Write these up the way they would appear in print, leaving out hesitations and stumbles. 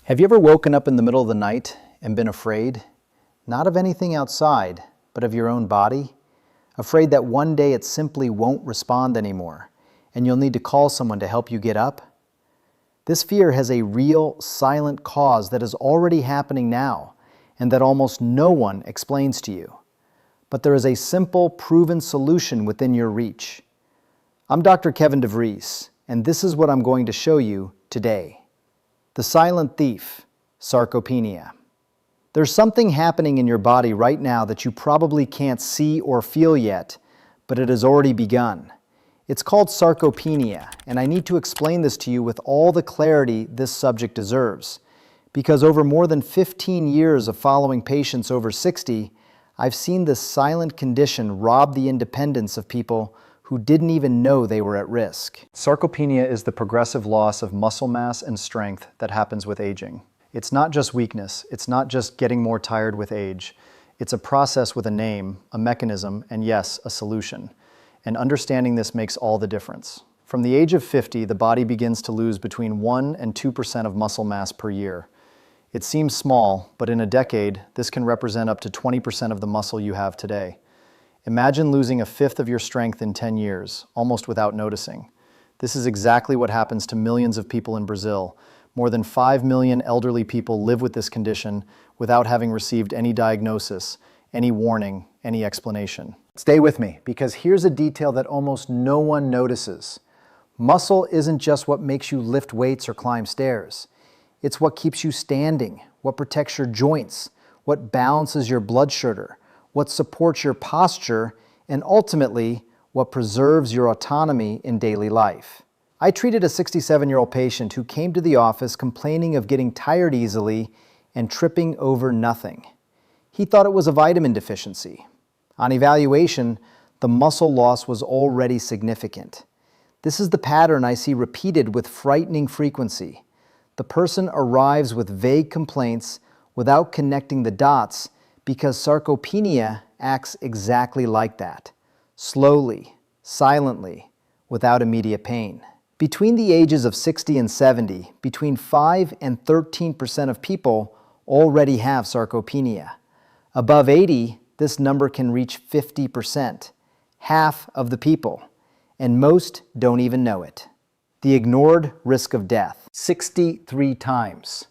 Have you ever woken up in the middle of the night and been afraid? Not of anything outside, but of your own body? Afraid that one day it simply won't respond anymore, and you'll need to call someone to help you get up? This fear has a real, silent cause that is already happening now, and that almost no one explains to you. But there is a simple, proven solution within your reach. I'm Dr. Kevin DeVries, and this is what I'm going to show you today. The silent thief, sarcopenia. There's something happening in your body right now that you probably can't see or feel yet, but it has already begun. It's called sarcopenia, and I need to explain this to you with all the clarity this subject deserves. Because over more than 15 years of following patients over 60, I've seen this silent condition rob the independence of people who didn't even know they were at risk. Sarcopenia is the progressive loss of muscle mass and strength that happens with aging. It's not just weakness, it's not just getting more tired with age. It's a process with a name, a mechanism, and yes, a solution. And understanding this makes all the difference. From the age of 50, the body begins to lose between 1 and 2% of muscle mass per year. It seems small, but in a decade, this can represent up to 20% of the muscle you have today. Imagine losing a fifth of your strength in 10 years, almost without noticing. This is exactly what happens to millions of people in Brazil. More than 5 million elderly people live with this condition without having received any diagnosis, any warning, any explanation. Stay with me, because here's a detail that almost no one notices. Muscle isn't just what makes you lift weights or climb stairs. It's what keeps you standing, what protects your joints, what balances your blood sugar, what supports your posture, and ultimately, what preserves your autonomy in daily life. I treated a 67-year-old patient who came to the office complaining of getting tired easily and tripping over nothing. He thought it was a vitamin deficiency. On evaluation, the muscle loss was already significant. This is the pattern I see repeated with frightening frequency. The person arrives with vague complaints without connecting the dots because sarcopenia acts exactly like that. Slowly, silently, without immediate pain. Between the ages of 60 and 70, between 5 and 13% of people already have sarcopenia. Above 80, this number can reach 50%, half of the people, and most don't even know it. The ignored risk of death, 63 times.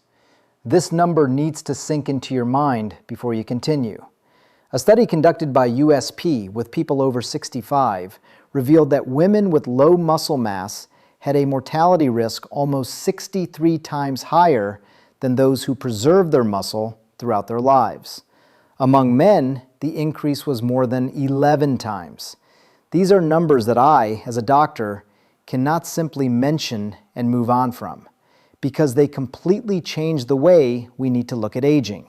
This number needs to sink into your mind before you continue. A study conducted by USP with people over 65 revealed that women with low muscle mass had a mortality risk almost 63 times higher than those who preserved their muscle throughout their lives. Among men, the increase was more than 11 times. These are numbers that I, as a doctor, cannot simply mention and move on from, because they completely change the way we need to look at aging.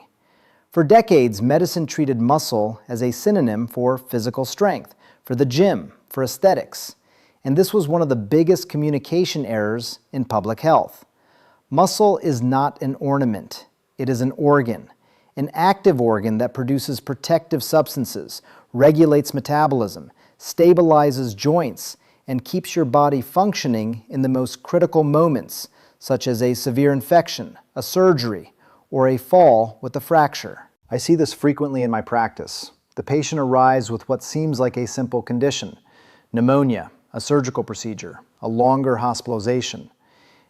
For decades, medicine treated muscle as a synonym for physical strength, for the gym, for aesthetics. And this was one of the biggest communication errors in public health. Muscle is not an ornament. It is an organ, an active organ that produces protective substances, regulates metabolism, stabilizes joints, and keeps your body functioning in the most critical moments, such as a severe infection, a surgery, or a fall with a fracture. I see this frequently in my practice. The patient arrives with what seems like a simple condition: pneumonia, a surgical procedure, a longer hospitalization.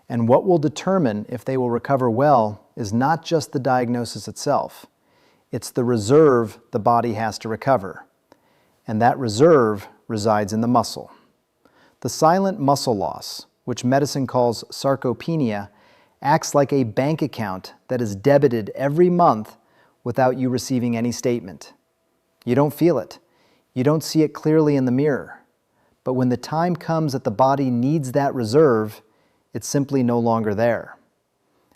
And what will determine if they will recover well is not just the diagnosis itself. It's the reserve the body has to recover. And that reserve resides in the muscle. The silent muscle loss, which medicine calls sarcopenia, acts like a bank account that is debited every month without you receiving any statement. You don't feel it. You don't see it clearly in the mirror. But when the time comes that the body needs that reserve, it's simply no longer there.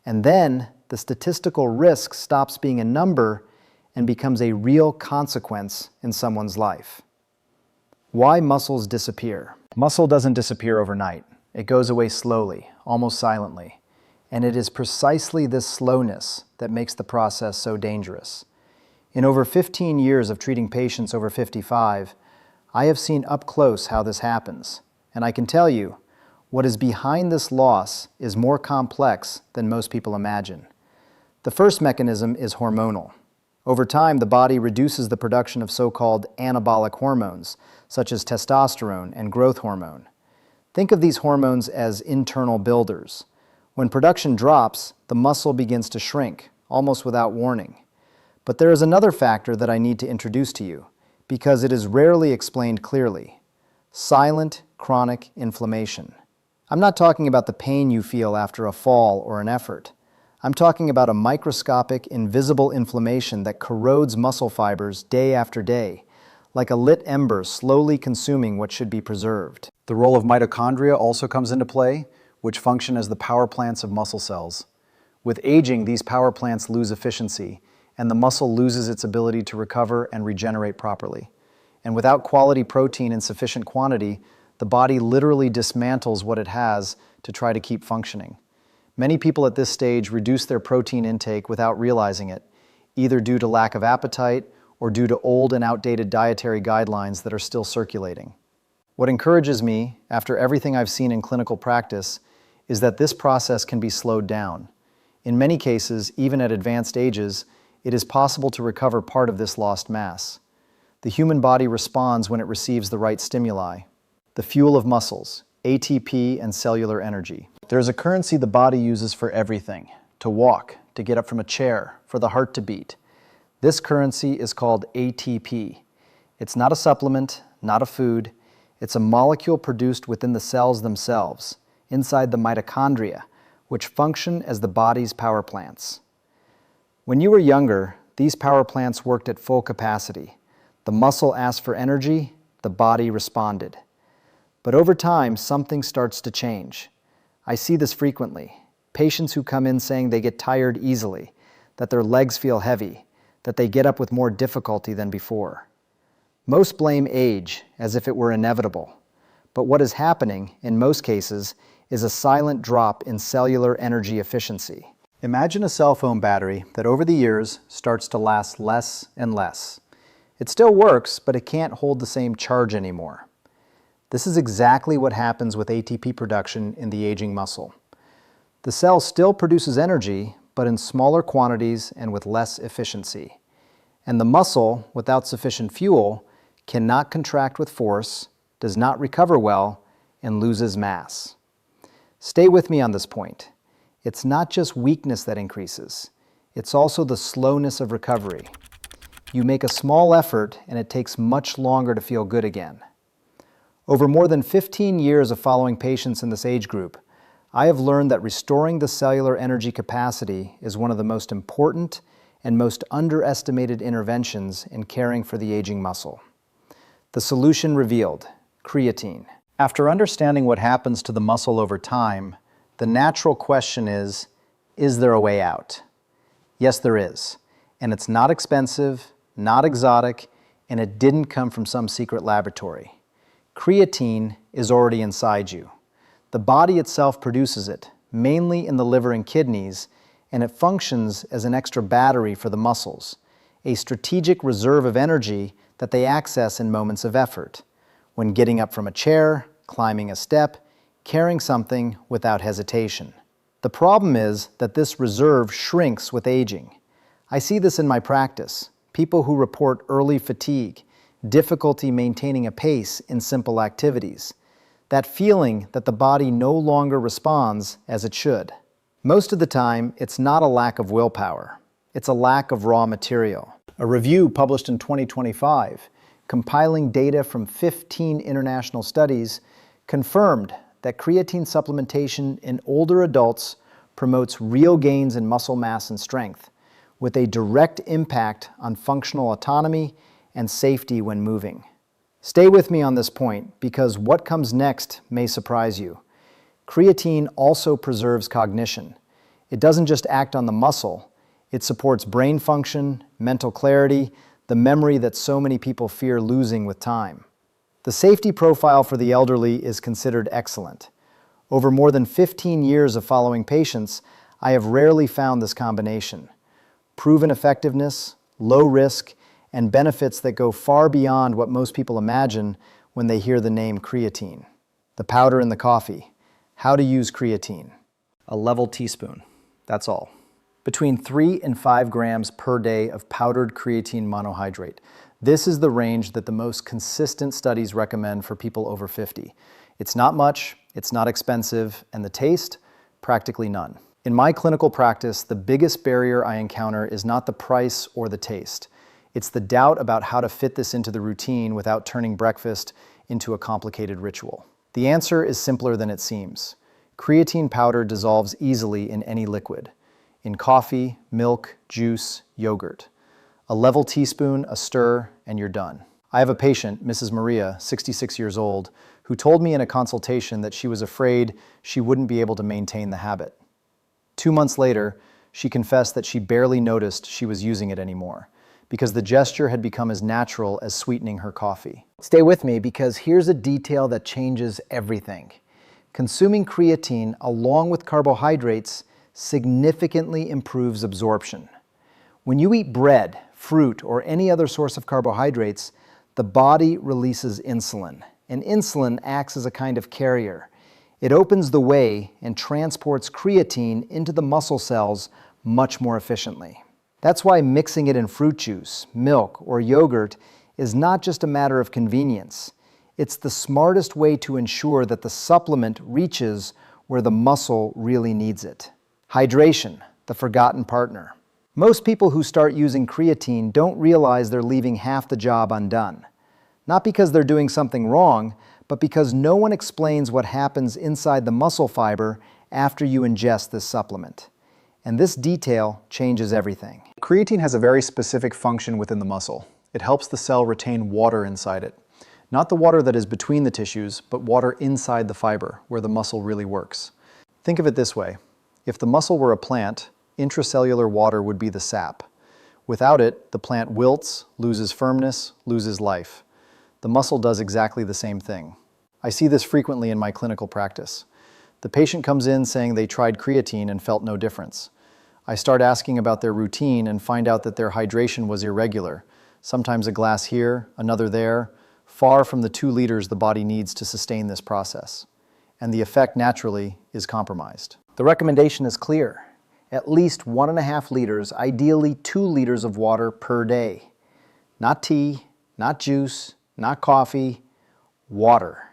And then the statistical risk stops being a number and becomes a real consequence in someone's life. Why muscles disappear? Muscle doesn't disappear overnight. It goes away slowly, almost silently. And it is precisely this slowness that makes the process so dangerous. In over 15 years of treating patients over 55, I have seen up close how this happens. And I can tell you, what is behind this loss is more complex than most people imagine. The first mechanism is hormonal. Over time, the body reduces the production of so-called anabolic hormones, such as testosterone and growth hormone. Think of these hormones as internal builders. When production drops, the muscle begins to shrink, almost without warning. But there is another factor that I need to introduce to you, because it is rarely explained clearly: silent chronic inflammation. I'm not talking about the pain you feel after a fall or an effort. I'm talking about a microscopic, invisible inflammation that corrodes muscle fibers day after day, like a lit ember slowly consuming what should be preserved. The role of mitochondria also comes into play, which function as the power plants of muscle cells. With aging, these power plants lose efficiency, and the muscle loses its ability to recover and regenerate properly. And without quality protein in sufficient quantity, the body literally dismantles what it has to try to keep functioning. Many people at this stage reduce their protein intake without realizing it, either due to lack of appetite or due to old and outdated dietary guidelines that are still circulating. What encourages me, after everything I've seen in clinical practice, is that this process can be slowed down. In many cases, even at advanced ages, it is possible to recover part of this lost mass. The human body responds when it receives the right stimuli: the fuel of muscles, ATP, and cellular energy. There is a currency the body uses for everything: to walk, to get up from a chair, for the heart to beat. This currency is called ATP. It's not a supplement, not a food. It's a molecule produced within the cells themselves, inside the mitochondria, which function as the body's power plants. When you were younger, these power plants worked at full capacity. The muscle asked for energy, the body responded. But over time, something starts to change. I see this frequently. Patients who come in saying they get tired easily, that their legs feel heavy, that they get up with more difficulty than before. Most blame age, as if it were inevitable. But what is happening, in most cases, is a silent drop in cellular energy efficiency. Imagine a cell phone battery that over the years starts to last less and less. It still works, but it can't hold the same charge anymore. This is exactly what happens with ATP production in the aging muscle. The cell still produces energy, but in smaller quantities and with less efficiency. And the muscle, without sufficient fuel, cannot contract with force, does not recover well, and loses mass. Stay with me on this point. It's not just weakness that increases. It's also the slowness of recovery. You make a small effort, and it takes much longer to feel good again. Over more than 15 years of following patients in this age group, I have learned that restoring the cellular energy capacity is one of the most important and most underestimated interventions in caring for the aging muscle. The solution revealed: creatine. After understanding what happens to the muscle over time, the natural question is there a way out? Yes, there is. And it's not expensive, not exotic, and it didn't come from some secret laboratory. Creatine is already inside you. The body itself produces it, mainly in the liver and kidneys, and it functions as an extra battery for the muscles, a strategic reserve of energy that they access in moments of effort, when getting up from a chair, climbing a step, carrying something without hesitation. The problem is that this reserve shrinks with aging. I see this in my practice: people who report early fatigue, difficulty maintaining a pace in simple activities, that feeling that the body no longer responds as it should. Most of the time, it's not a lack of willpower. It's a lack of raw material. A review published in 2025, compiling data from 15 international studies, confirmed that creatine supplementation in older adults promotes real gains in muscle mass and strength, with a direct impact on functional autonomy and safety when moving. Stay with me on this point, because what comes next may surprise you. Creatine also preserves cognition. It doesn't just act on the muscle, it supports brain function, mental clarity, the memory that so many people fear losing with time. The safety profile for the elderly is considered excellent. Over more than 15 years of following patients, I have rarely found this combination: proven effectiveness, low risk, and benefits that go far beyond what most people imagine when they hear the name creatine. The powder in the coffee. How to use creatine. A level teaspoon. That's all. Between 3 and 5 grams per day of powdered creatine monohydrate. This is the range that the most consistent studies recommend for people over 50. It's not much, it's not expensive, and the taste, practically none. In my clinical practice, the biggest barrier I encounter is not the price or the taste. It's the doubt about how to fit this into the routine without turning breakfast into a complicated ritual. The answer is simpler than it seems. Creatine powder dissolves easily in any liquid. In coffee, milk, juice, yogurt. A level teaspoon, a stir, and you're done. I have a patient, Mrs. Maria, 66 years old, who told me in a consultation that she was afraid she wouldn't be able to maintain the habit. 2 months later, she confessed that she barely noticed she was using it anymore because the gesture had become as natural as sweetening her coffee. Stay with me because here's a detail that changes everything. Consuming creatine along with carbohydrates significantly improves absorption. When you eat bread, fruit, or any other source of carbohydrates, the body releases insulin, and insulin acts as a kind of carrier. It opens the way and transports creatine into the muscle cells much more efficiently. That's why mixing it in fruit juice, milk, or yogurt is not just a matter of convenience. It's the smartest way to ensure that the supplement reaches where the muscle really needs it. Hydration, the forgotten partner. Most people who start using creatine don't realize they're leaving half the job undone. Not because they're doing something wrong, but because no one explains what happens inside the muscle fiber after you ingest this supplement. And this detail changes everything. Creatine has a very specific function within the muscle. It helps the cell retain water inside it. Not the water that is between the tissues, but water inside the fiber, where the muscle really works. Think of it this way. If the muscle were a plant, intracellular water would be the sap. Without it, the plant wilts, loses firmness, loses life. The muscle does exactly the same thing. I see this frequently in my clinical practice. The patient comes in saying they tried creatine and felt no difference. I start asking about their routine and find out that their hydration was irregular. Sometimes a glass here, another there, far from the 2 liters the body needs to sustain this process. And the effect naturally is compromised. The recommendation is clear. At least 1.5 liters, ideally 2 liters of water per day. Not tea, not juice, not coffee, water.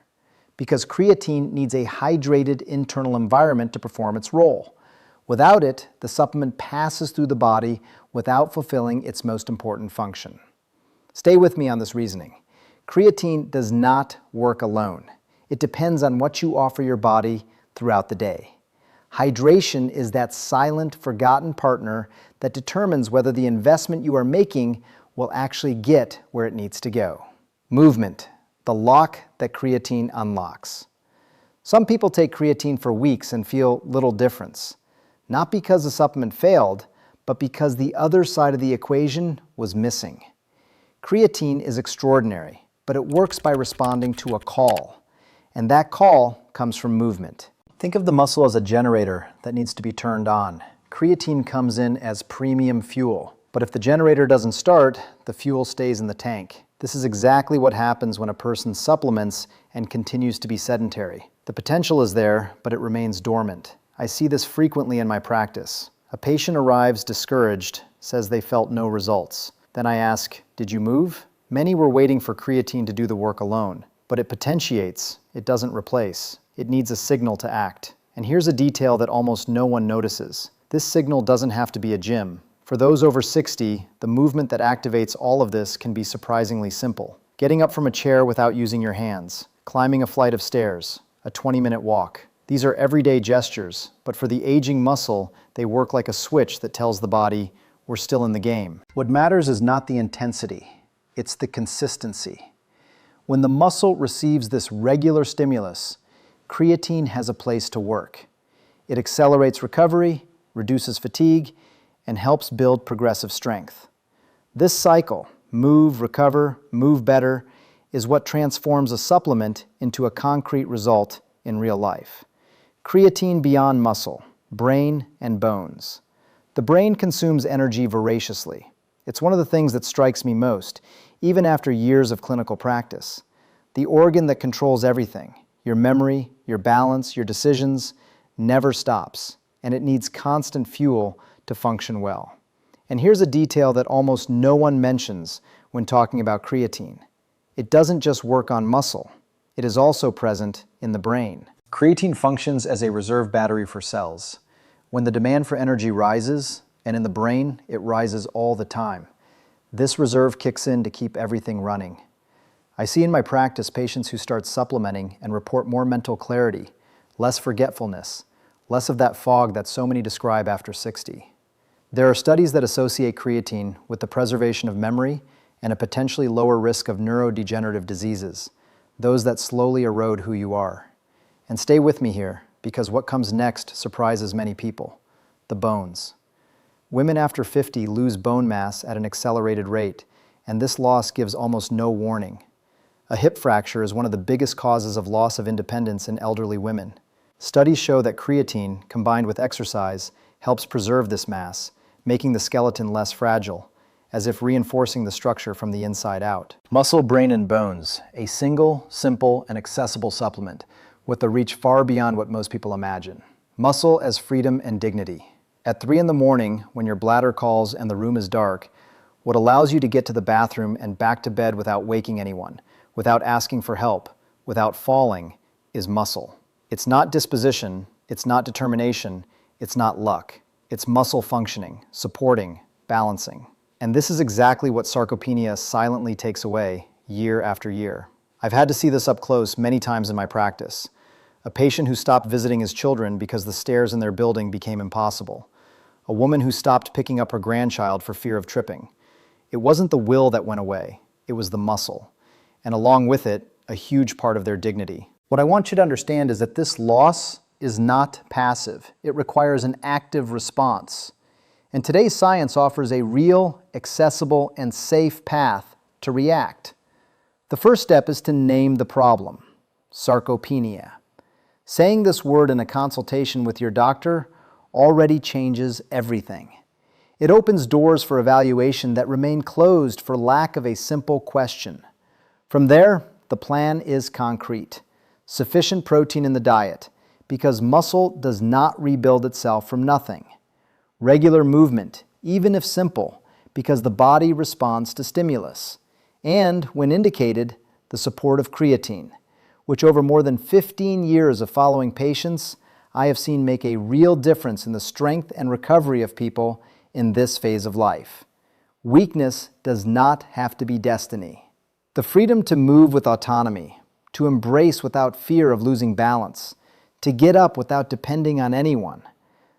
Because creatine needs a hydrated internal environment to perform its role. Without it, the supplement passes through the body without fulfilling its most important function. Stay with me on this reasoning. Creatine does not work alone. It depends on what you offer your body throughout the day. Hydration is that silent, forgotten partner that determines whether the investment you are making will actually get where it needs to go. Movement, the lock that creatine unlocks. Some people take creatine for weeks and feel little difference. Not because the supplement failed, but because the other side of the equation was missing. Creatine is extraordinary, but it works by responding to a call. And that call comes from movement. Think of the muscle as a generator that needs to be turned on. Creatine comes in as premium fuel. But if the generator doesn't start, the fuel stays in the tank. This is exactly what happens when a person supplements and continues to be sedentary. The potential is there, but it remains dormant. I see this frequently in my practice. A patient arrives discouraged, says they felt no results. Then I ask, did you move? Many were waiting for creatine to do the work alone. But it potentiates, it doesn't replace. It needs a signal to act. And here's a detail that almost no one notices. This signal doesn't have to be a gym. For those over 60, the movement that activates all of this can be surprisingly simple. Getting up from a chair without using your hands, climbing a flight of stairs, a 20-minute walk. These are everyday gestures, but for the aging muscle, they work like a switch that tells the body, we're still in the game. What matters is not the intensity, it's the consistency. When the muscle receives this regular stimulus, creatine has a place to work. It accelerates recovery, reduces fatigue, and helps build progressive strength. This cycle, move, recover, move better, is what transforms a supplement into a concrete result in real life. Creatine beyond muscle, brain, and bones. The brain consumes energy voraciously. It's one of the things that strikes me most, even after years of clinical practice. The organ that controls everything, your memory, your balance, your decisions, never stops, and it needs constant fuel to function well. And here's a detail that almost no one mentions when talking about creatine. It doesn't just work on muscle. It is also present in the brain. Creatine functions as a reserve battery for cells. When the demand for energy rises, and in the brain, it rises all the time, this reserve kicks in to keep everything running. I see in my practice patients who start supplementing and report more mental clarity, less forgetfulness, less of that fog that so many describe after 60. There are studies that associate creatine with the preservation of memory and a potentially lower risk of neurodegenerative diseases, those that slowly erode who you are. And stay with me here, because what comes next surprises many people: the bones. Women after 50 lose bone mass at an accelerated rate, and this loss gives almost no warning. A hip fracture is one of the biggest causes of loss of independence in elderly women. Studies show that creatine, combined with exercise, helps preserve this mass, making the skeleton less fragile, as if reinforcing the structure from the inside out. Muscle, Brain, and Bones, a single, simple, and accessible supplement with a reach far beyond what most people imagine. Muscle as freedom and dignity. At 3 in the morning, when your bladder calls and the room is dark, what allows you to get to the bathroom and back to bed without waking anyone, without asking for help, without falling, is muscle. It's not disposition, it's not determination, it's not luck. It's muscle functioning, supporting, balancing. And this is exactly what sarcopenia silently takes away year after year. I've had to see this up close many times in my practice. A patient who stopped visiting his children because the stairs in their building became impossible. A woman who stopped picking up her grandchild for fear of tripping. It wasn't the will that went away, it was the muscle. And along with it, a huge part of their dignity. What I want you to understand is that this loss is not passive. It requires an active response. And today's science offers a real, accessible, and safe path to react. The first step is to name the problem: sarcopenia. Saying this word in a consultation with your doctor already changes everything. It opens doors for evaluation that remain closed for lack of a simple question. From there, the plan is concrete. Sufficient protein in the diet, because muscle does not rebuild itself from nothing. Regular movement, even if simple, because the body responds to stimulus. And, when indicated, the support of creatine, which over more than 15 years of following patients, I have seen make a real difference in the strength and recovery of people in this phase of life. Weakness does not have to be destiny. The freedom to move with autonomy, to embrace without fear of losing balance, to get up without depending on anyone.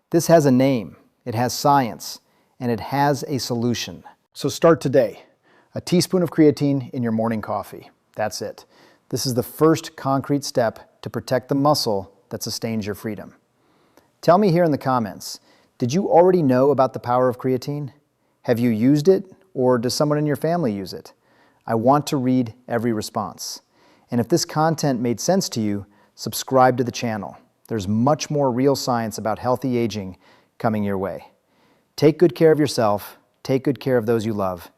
This has a name, it has science, and it has a solution. So start today. A teaspoon of creatine in your morning coffee. That's it. This is the first concrete step to protect the muscle that sustains your freedom. Tell me here in the comments, did you already know about the power of creatine? Have you used it, or does someone in your family use it? I want to read every response. And if this content made sense to you, subscribe to the channel. There's much more real science about healthy aging coming your way. Take good care of yourself, take good care of those you love,